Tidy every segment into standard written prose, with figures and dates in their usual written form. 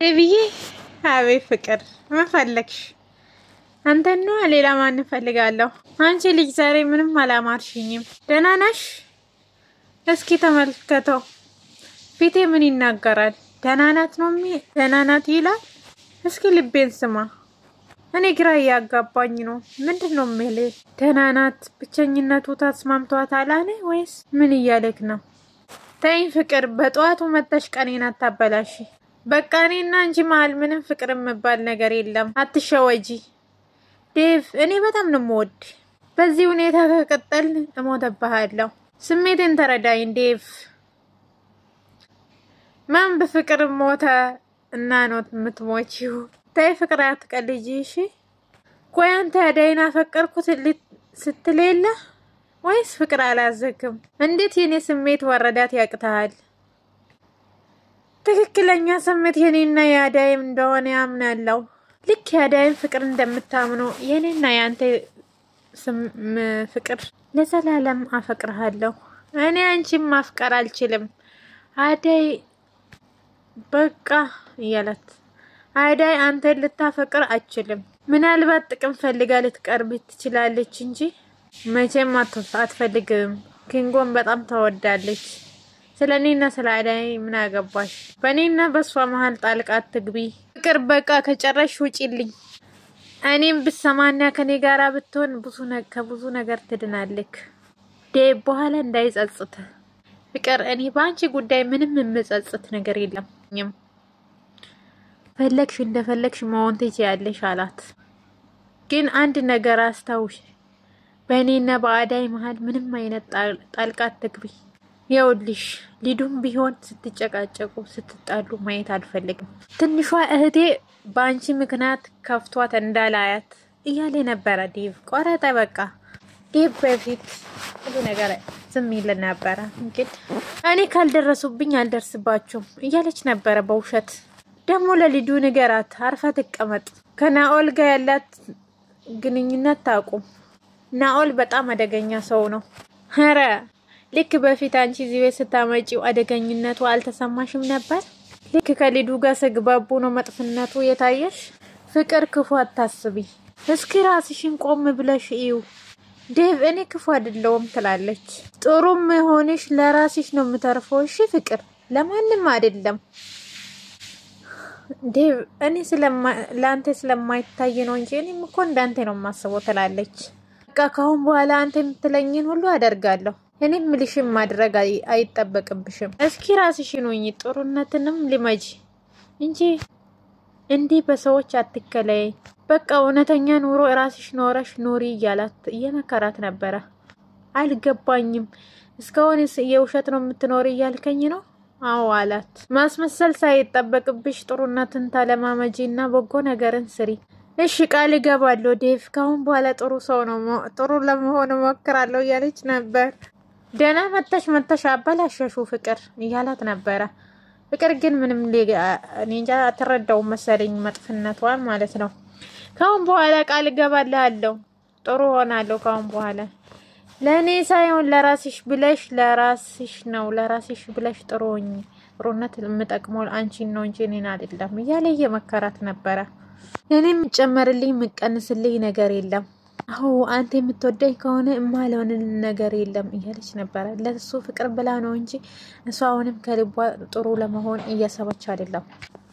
ቤቢዬ አቤት ፍቅር ምን ፈለግሽ? አንተን ነው ሌላ ማን ፈልጋለሁ? አንቺ ልጅ ዛሬ ምንም አላማርሽኝም። ደህና ነሽ? እስኪ ተመልከተው ፊቴ ምን ይናገራል? ደህና ናት ነው ደህና ናት ይላል። እስኪ ልቤን ስማ። እኔ ግራ ያጋባኝ ነው። ምንድነው የምልህ? ደህና ናት ብቸኝነቱ ተስማምቷታል አለ ወይስ ምን እያለክ ነው? ተይ ፍቅር በጧቱ መተሽ ቀኔን አታበላሽ። በቃ እኔና አንቺ መሀል ምንም ፍቅር መባል ነገር የለም። አትሸወጂ ዴቭ። እኔ በጣም ነው የምወድ። በዚህ ሁኔታ ከቀጠል እሞተብሃለሁ። ስሜቴን ተረዳኝ ዴቭ። ማን በፍቅር ሞተ እና ነው የምትሞቺው? ተይ ፍቅር አትቀልጂ እሺ። ቆይ አንተ አዳይን አፈቀርኩት ስትሌለ ወይስ ፍቅር አላዘክም? እንዴት የኔ ስሜት ወረዳት ያቅታል? ትክክለኛ ስሜት የኔና ያዳይም እንደሆነ ያምናለው። ልክ ያዳይም ፍቅር እንደምታምነው የኔና ያንተ ፍቅር ለዘላለም አፈቅርሃለሁ። እኔ አንቺን ማፍቀር አልችልም። አዳይ በቃ ያላት አዳይ አንተ ልታፈቅር አትችልም። ምናልባት ጥቅም ፈልጋ ልትቀርብ ትችላለች እንጂ መቼም አትፈልግም። ኪንጎን በጣም ተወዳለች። ስለኔና ስለ አዳይ ምን አገባሽ? በኔና በሷ መሃል ጣልቃ አትግቢ። ፍቅር በቃ ከጨረሽ ውጪልኝ። እኔም ብሰማና ከኔ ጋራ ብትሆን ከብዙ ነገር ትድናለክ። ዴቭ በኋላ እንዳይጸጽት። ፍቅር እኔ ባንቺ ጉዳይ ምንም የምጸጽት ነገር የለም። ፈለግሽ እንደፈለግሽ መሆን ትችያለሽ አላት። ግን አንድ ነገር አስታውሽ፣ በእኔና በአዳይ መሃል ምንም አይነት ጣልቃ አትግቢ። ይኸውልሽ ሊዱም ቢሆን ስትጨቃጨቁ ስትጣሉ ማየት አልፈልግም። ትንሿ እህቴ በአንቺ ምክንያት ከፍቷት እንዳላያት እያለ ነበረ ዴቭ። ቆረጠ በቃ። ዴቭ በፊት ሁሉ ነገር ዝም ይል ነበረ። እንግዲህ እኔ ካልደረሱብኝ አልደርስባቸውም እያለች ነበረ በውሸት። ደግሞ ለሊዱ ንገራት አርፋ ትቀመጥ። ከናኦል ጋር ያላት ግንኙነት ታቁም። ናኦል በጣም አደገኛ ሰው ነው። ኧረ ልክ በፊት አንቺ እዚህ ቤት ስታመጪው አደገኝነቱ አልተሰማሽም ነበር? ልክ ከሊዱ ጋር ስግባቡ ነው መጥፍነቱ የታየሽ። ፍቅር ክፉ አታስቢ። እስኪ ራስሽን ቆም ብለሽ እዩ። ዴቭ እኔ ክፉ አይደለሁም ትላለች። ጥሩም ሆነሽ ለራስሽ ነው የምተርፈው እሺ ፍቅር፣ ለማንም አይደለም። ዴቭ እኔ ለአንተ ስለማይታይ ነው እንጂ እኔም እኮ እንዳንተ ነው የማስበው ትላለች። በቃ ካሁን በኋላ አንተ የምትለኝን ሁሉ አደርጋለሁ። እኔም ምልሽም ማድረግ አይጠበቅብሽም። እስኪ ራስሽን ሆኚ፣ ጥሩነትንም ልመጂ እንጂ እንዲህ በሰዎች አትከለይ። በቃ እውነተኛ ኑሮ ራስሽ ኖረሽ ኑሪ እያላት እየመከራት ነበረ። አልገባኝም። እስካሁን የውሸት ነው የምትኖር እያልከኝ ነው? አዎ አላት። ማስመሰል ሳይጠበቅብሽ ጥሩነትን ተለማመጂና በጎ ነገርን ስሪ። እሺ ቃል እገባለሁ ዴቭ፣ ካሁን በኋላ ጥሩ ለመሆን እሞክራለሁ እያለች ነበር። ደህና መተሽ አበላሸሹ ፍቅር እያላት ነበረ። ፍቅር ግን ምንም እንጃ አትረዳውም መሰለኝ መጥፍነቷን ማለት ነው። ካሁን በኋላ ቃል እገባለሁ ጥሩ ሆናለሁ ካሁን በኋላ። ለኔ ሳይሆን ለራስሽ ብለሽ ለራስሽ ብለሽ ጥሩኝ። ጥሩነት የምጠቅመው አንቺን ነው እንጂ እኔን አይደለም እያለ እየመከራት ነበረ። እኔም ጨመርልኝ ምቀንስልኝ ነገር የለም። አዎ አንተ የምትወደኝ ከሆነ እማለውን ነገር የለም እያለች ነበረ። ለሱ ፍቅር ብላ ነው እንጂ እሷ አሁንም ከልቧ ጥሩ ለመሆን እያሰበች አይደለም።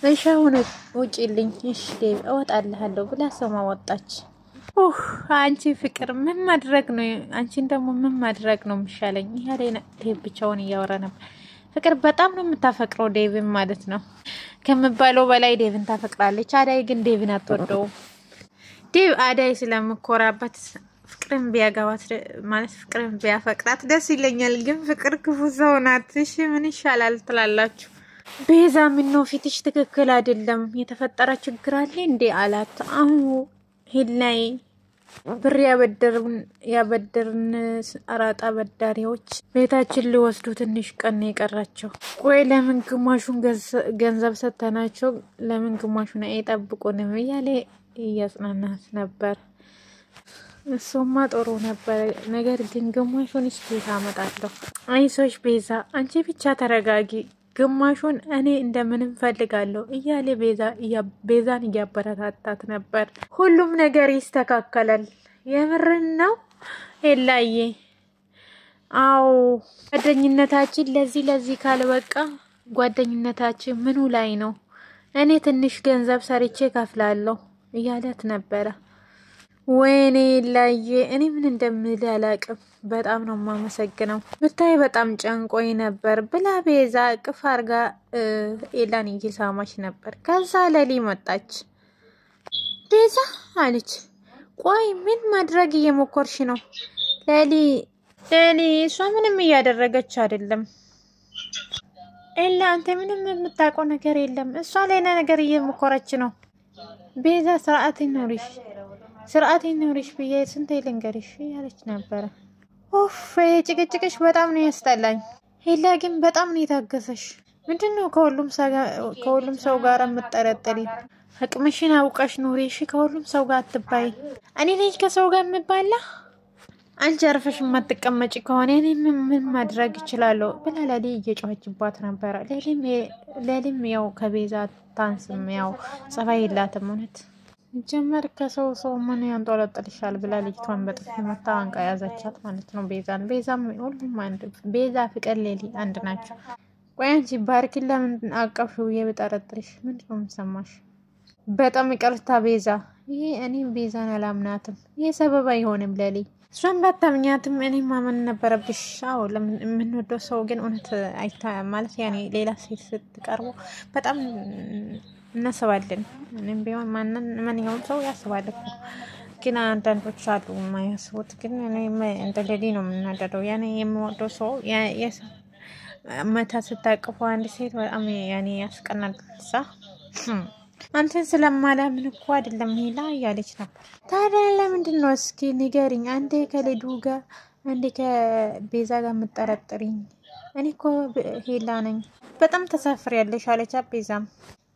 እሺ አሁን ውጪልኝ እሺ ዴቭ እወጣለሁ ብላ ሰማ ወጣች። አንቺ ፍቅር ምን ማድረግ ነው? አንቺን ደግሞ ምን ማድረግ ነው የሚሻለኝ? ያለና ዴቭ ብቻውን እያወራ ነበር። ፍቅር በጣም ነው የምታፈቅረው ዴቭን ማለት ነው። ከመባለው በላይ ዴቭን ታፈቅራለች። አዳይ ግን ዴቭን አትወደውም። ዴቭ አዳይ ስለምኮራበት ፍቅርን ቢያጋባት ማለት ፍቅርን ቢያፈቅራት ደስ ይለኛል። ግን ፍቅር ክፉ ሰው ናት። እሺ ምን ይሻላል ትላላችሁ? ቤዛ ምን ነው ፊትሽ ትክክል አይደለም፣ የተፈጠረ ችግር አለ እንዴ አላት። ሂላይ ብር ያበደርን አራጣ በዳሪዎች ቤታችን ሊወስዱ ትንሽ ቀን የቀራቸው። ቆይ ለምን ግማሹን ገንዘብ ሰተናቸው ለምን ግማሹን አይጠብቁንም እያለ እያጽናናት ነበር። እሱማ ጥሩ ነበር፣ ነገር ግን ግማሹን እስኪ ታመጣለሁ። አይዞሽ ቤዛ አንቺ ብቻ ተረጋጊ ግማሹን እኔ እንደምንም ፈልጋለሁ እያለ ቤዛን እያበረታታት ነበር። ሁሉም ነገር ይስተካከላል። የምርን ነው ኤላዬ? አዎ ጓደኝነታችን ለዚህ ካልበቃ ጓደኝነታችን ምኑ ላይ ነው? እኔ ትንሽ ገንዘብ ሰርቼ ከፍላለሁ እያለት ነበረ። ወይኔ ኤላዬ እኔ ምን እንደምል አላቅም። በጣም ነው የማመሰግነው። ብታይ በጣም ጨንቆኝ ነበር ብላ ቤዛ እቅፍ አርጋ ኤላን እየሳማች ነበር። ከዛ ለሊ መጣች። ቤዛ አለች፣ ቆይ ምን ማድረግ እየሞከርሽ ነው? ለሊ እሷ ምንም እያደረገች አይደለም። ኤላ አንተ ምንም የምታውቀው ነገር የለም። እሷ ሌላ ነገር እየሞከረች ነው። ቤዛ ስርዓት ይኖርሽ ብዬ ስንቴ ልንገርሽ ያለች ነበረ። ኡፍ ጭቅጭቅሽ በጣም ነው ያስጠላኝ። ኤላ ግን በጣም ነው የታገሰሽ። ምንድነው ከሁሉም ሰው ጋር የምትጠረጥሪ? አቅምሽን አውቀሽ ኑሪ እሺ። ከሁሉም ሰው ጋር አትባይ። እኔ ልጅ ከሰው ጋር የምባላ? አንቺ አርፈሽ የማትቀመጪ ከሆነ እኔ ምን ማድረግ እችላለሁ ብላ ለሊ እየጮኸችባት ነበረ። ለሊም ያው ከቤዛ ታንስም ያው ጸባይ የላትም እውነት። ጀመር ከሰው ምን ያንጠለጥልሻል ብላ ልጅቷን በጥፊ መታ አንቃ ያዘቻት ማለት ነው ቤዛን። ቤዛም ሁሉም አንድ ቤዛ፣ ፍቅር፣ ሌሊ አንድ ናቸው። ቆይ አንቺ ባርኪን ለምን አቀፍሽው? የበጠረጥርሽ ምንድነው የምሰማሽ? በጣም ይቅርታ ቤዛ። ይሄ እኔ ቤዛን አላምናትም። ይሄ ሰበብ አይሆንም ለሊ። እሷን ባታምኛትም እኔ ማመን ነበረብሽ። አዎ የምንወደው ሰው ግን እውነት አይታ ማለት ያኔ ሌላ ሴት ስትቀርቡ በጣም እናስባለን። እኔም ቢሆን ማንኛውም ሰው ያስባል እኮ። ግን አንዳንዶች አሉ የማያስቡት። ግን እኔ እንደ ሌሊ ነው የምናደደው። ያኔ የምወደው ሰው መታ ስታቅፉ አንድ ሴት በጣም ያኔ ያስቀናል። አንተን ስለማላምን እኮ አይደለም ሄላ እያለች ነበር። ታዲያ ለምንድን ነው እስኪ ንገሪኝ። አንዴ ከሌዱ ጋር አንዴ ከቤዛ ጋር የምጠረጥሪኝ? እኔ እኮ ሄላ ነኝ። በጣም ተሳፍሪያለሽ አለቻ ቤዛም።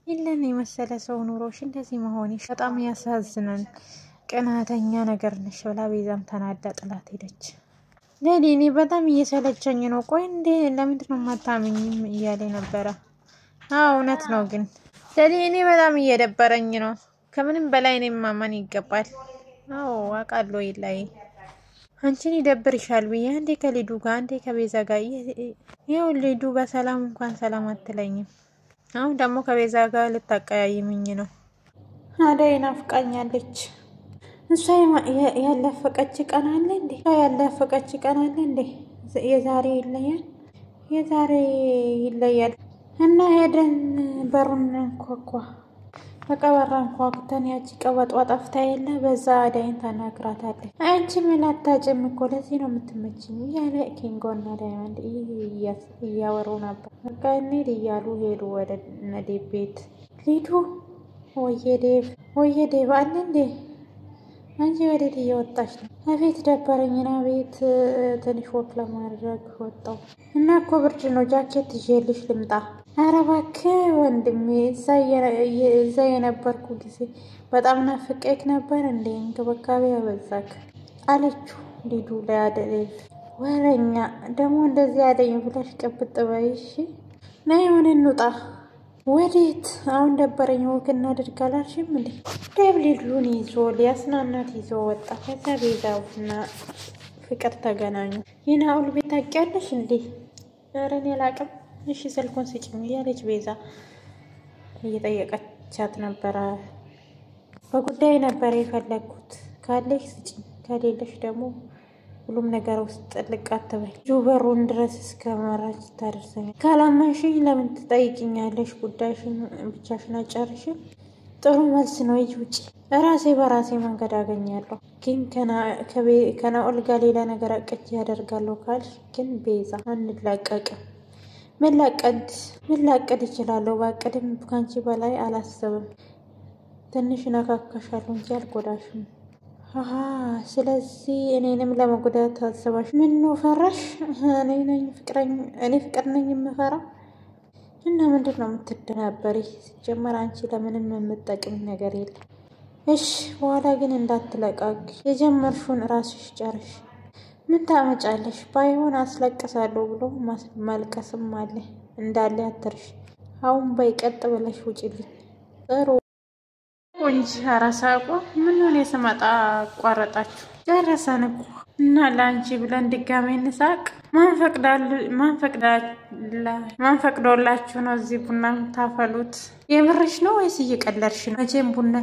ሄላን የመሰለ ሰው ኑሮሽ እንደዚህ መሆንሽ በጣም ያሳዝናል። ቅናተኛ ነገር ነሽ ብላ ቤዛም ተናዳ ጥላት ሄደች። ለሊ እኔ በጣም እየሰለቸኝ ነው። ቆይ እንዴ ለምንድን ነው የማታምኝም እያለ ነበረ። አዎ እውነት ነው ግን ለሊ እኔ በጣም እየደበረኝ ነው። ከምንም በላይ እኔ ማመን ይገባል። አዎ አውቃለሁ ይላይ አንቺን ይደብርሻል ብዬ አንዴ ከሊዱ ጋር አንዴ ከቤዛ ጋር ይኸው ሊዱ በሰላም እንኳን ሰላም አትለኝም። አሁን ደግሞ ከቤዛ ጋር ልታቀያይምኝ ነው። አደይ ናፍቃኛለች። እሷ ያለፈቀች ቀን አለ እንዴ? የዛሬ ይለያል። እና ሄደን በሩን እንኳኳ። በቃ በራን ኳኩተን ያቺ ቀበጧ ጠፍታ የለ በዛ አዳይን ታናግራታለች። አንቺ ምን አታጭም እኮ ለዚህ ነው የምትመችኝ እያለ ኪንጎና ዳይመንድ እያወሩ ነበር። በቃ እንሂድ እያሉ ሄዱ ወደ ነዴብ ቤት። ሊዱ ወየ ዴብ አለ እንዴ? አንቺ ወዴት እየወጣች ነው? አቤት ደበረኝና ቤት ትንሽ ወክ ለማድረግ ወጣው እና እኮ ብርድ ነው። ጃኬት ይዤልሽ ልምጣ? ኧረ እባክህ ወንድሜ እዛ የነበርኩ ጊዜ በጣም ናፍቄክ ነበር እንዴ? እንክብካቤ ያበዛክ አለችው ሊዱ ለአደይ። ወረኛ ደግሞ እንደዚህ ያለኝ ብለሽ ቅብጥ በይሽ። ነይ ሆነ እንውጣ። ወዴት? አሁን ደበረኝ ወክ እናድርግ አላልሽም እንዴ? ዴብ ሊዱን ይዞ ሊያስናናት ይዞ ወጣ። ከዛ ቤዛውና ፍቅር ተገናኙ። የናኦል ቤት ታውቂያለሽ እንዴ? ኧረ እኔ አላውቅም። እሺ ስልኩን ስጭኝ እያለች ቤዛ እየጠየቀቻት ነበረ። በጉዳይ ነበር የፈለግኩት። ካለሽ ስጭኝ፣ ከሌለሽ ደግሞ ሁሉም ነገር ውስጥ ጥልቅ አትበል። በሩን ድረስ እስከ መራች ታደርሰኛል። ካላመንሽኝ ለምን ትጠይቅኛለሽ? ጉዳይሽን ብቻሽን አጨርሽም። ጥሩ መልስ ነው። ይህ ውጪ ራሴ በራሴ መንገድ አገኛለሁ። ግን ከናኦል ጋር ሌላ ነገር አቅጄ ያደርጋለሁ ካልሽ ግን ቤዛ አንላቀቅም። ምን ላቀድ ይችላለሁ? ባቅድም ካንቺ በላይ አላስብም። ትንሽ ነካካሻለሁ እንጂ አልጎዳሽም። ስለዚህ እኔንም ለመጉዳት ታስባሽ? ምን ነው ፈራሽ? እኔ ፍቅር ነኝ የምፈራ? እና ምንድን ነው የምትደናበሪ? ሲጀመር አንቺ ለምንም የምትጠቅም ነገር የለም። እሺ በኋላ ግን እንዳትለቃቂ። የጀመርሽውን ራስሽ ጨርሽ። ምን ታመጫለሽ? ባይሆን አስለቅሳለሁ ብሎ ማልቀስም አለ። እንዳለ አትርሽ። አሁን በይቀጥ ብለሽ ውጪልኝ። ጥሩ እንጂ አራሳቆ ምን ሆነ የሰማጣ አቋረጣችሁ? ጨረሰን እኮ እና ላንቺ ብለን ድጋሜ እንሳቅ። ማን ፈቅዶላችሁ ነው እዚህ ቡና ታፈሉት? የምርሽ ነው ወይስ እየቀለድሽ ነው? መቼም ቡና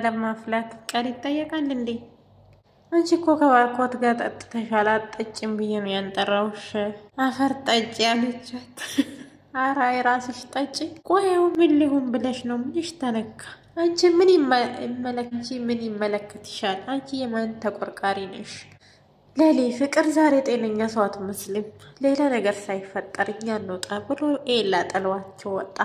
ለማፍላት ቀን ይጠየቃል እንዴ? አንቺ እኮ ከባርኮት ጋር ጠጥተሻል። አትጠጪም ብዬ ነው ያንጠራውሽ። አፈር ጠጪ አለቻት። ኧረ የራስሽ ጠጪ። ቆይው ምን ሊሆን ብለሽ ነው? ምንሽ ተነካ? አንቺ ምን ይመለከትሻል? አንቺ የማን ተቆርቋሪ ነሽ? ለሊ ፍቅር ዛሬ ጤነኛ ሰው አትመስልም። ሌላ ነገር ሳይፈጠር እኛ እንውጣ ብሎ ኤላ ጠለዋቸው ወጣ።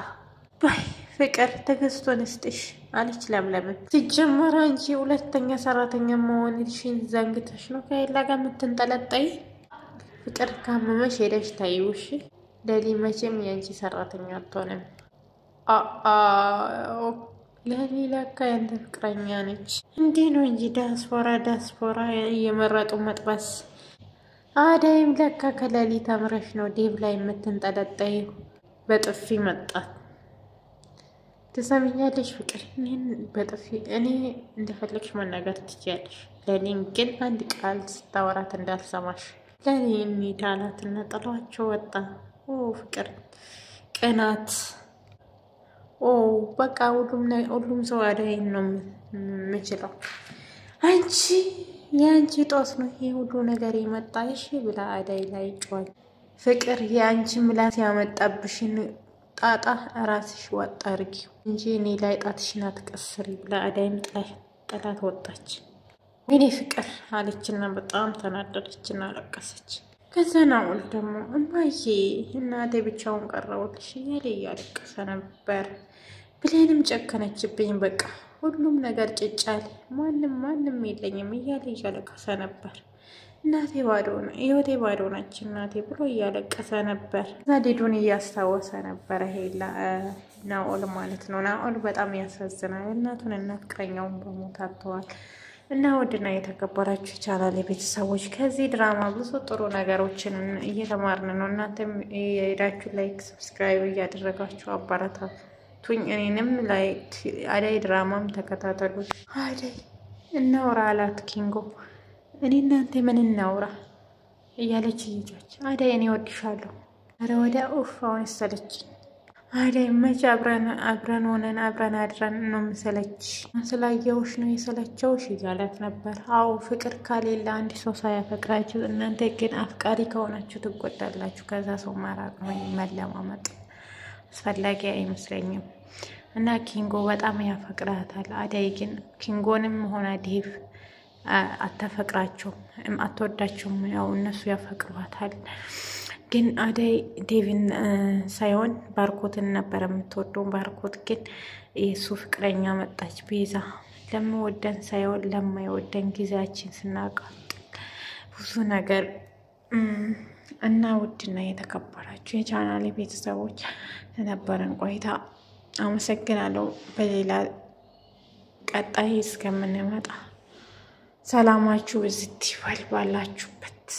ባይ ፍቅር ትዕግስቱን ስጥሽ አለች ለምለምን። ሲጀመር አንቺ ሁለተኛ ሰራተኛ መሆንሽን ዘንግተሽ ነው ከኤላ ጋር የምትንጠለጠይ። ፍቅር ካመመሽ ሄደሽ ታይውሽ። ለሊ መቼም የአንቺ ሰራተኛ አትሆንም። ለሊ ለካ ያንተ ፍቅረኛ ነች። እንዲህ ነው እንጂ ዳስፖራ እየመረጡ መጥበስ። አዳይም ለካ ከለሊ ተምረሽ ነው ዴቭ ላይ የምትንጠለጠይ። በጥፊ መጣት። ትሰሚኛለሽ ፍቅር? እኔ እንደፈለግሽ መናገር ትችያለሽ። ለሊን ግን አንድ ቃል ስታወራት እንዳልሰማሽ። ለሊ የሚዳላትና ጥሏቸው ወጣ። ፍቅር ቅናት። በቃ ሁሉም ሰው አዳይን ነው የምችለው። አንቺ የአንቺ ጦስ ነው ይሄ ሁሉ ነገር የመጣሽ ብላ አዳይ ላይ ጮኸ። ፍቅር የአንቺ ምላስ ያመጣብሽን ጣጣ ራስሽ ወጣ አርጊው እንጂ እኔ ላይ ጣትሽን አትቀስሪ ብላ አዳይም ጥላት ወጣች። ወይኔ ፍቅር አለችና በጣም ተናደደችና አለቀሰች። ከዛ ናኦል ደግሞ እማዬ እናቴ ብቻውን ቀረውልሽ እያለ እያለቀሰ ነበር። ብሌንም ጨከነችብኝ። በቃ ሁሉም ነገር ጭጫል። ማንም የለኝም እያለ እያለቀሰ ነበር። እናቴ ህይወቴ ባዶ ናች እናቴ ብሎ እያለቀሰ ነበር። እዛ ሊዱን እያስታወሰ ነበረ ሄላ ናኦል ማለት ነው። ናኦል በጣም ያሳዝናል። እናቱን እና ፍቅረኛውን በሞት አጥተዋል። እና ውድና የተከበራችሁ ቻናል ቤተሰቦች ከዚህ ድራማ ብዙ ጥሩ ነገሮችን እየተማርን ነው። እናንተም የሄዳችሁ ላይክ ሰብስክራይብ እያደረጋችሁ አባራታቱኝ። እኔንም ላይክ አዳይ ድራማም ተከታተሉ። አዳይ እናውራ አላት ኪንጎ። እኔ እናንተ ምን እናውራ እያለች ልጆች አዳይ እኔ ወድሻለሁ። ኧረ ወዲያ አሁን ሰለችኝ። አዳይ መቼ አብረን ሆነን አብረን አድረን ነው መሰለች። ስላየውሽ ነው የሰለቸውሽ እያላት ነበር። አዎ ፍቅር ካሌላ አንድ ሰው ሳያፈቅራችሁ እናንተ ግን አፍቃሪ ከሆናችሁ ትጎዳላችሁ። ከዛ ሰው ማራቅ ነው መለማመጥ አስፈላጊ አይመስለኝም። እና ኪንጎ በጣም ያፈቅራታል። አዳይ ግን ኪንጎንም ሆነ ዴቭ አታፈቅራቸውም አትወዳቸውም። ያው እነሱ ያፈቅሯታል። ግን አዳይ ዴቪን ሳይሆን ባርኮትን ነበር የምትወደው። ባርኮት ግን የሱ ፍቅረኛ መጣች ቤዛ። ለምወደን ሳይሆን ለማይወደን ጊዜያችን ስናቃጥል ብዙ ነገር እና ውድና የተከበራችሁ የቻናሌ ቤተሰቦች ለነበረን ቆይታ አመሰግናለሁ። በሌላ ቀጣይ እስከምንመጣ ሰላማችሁ ብዝት ይበል ባላችሁበት።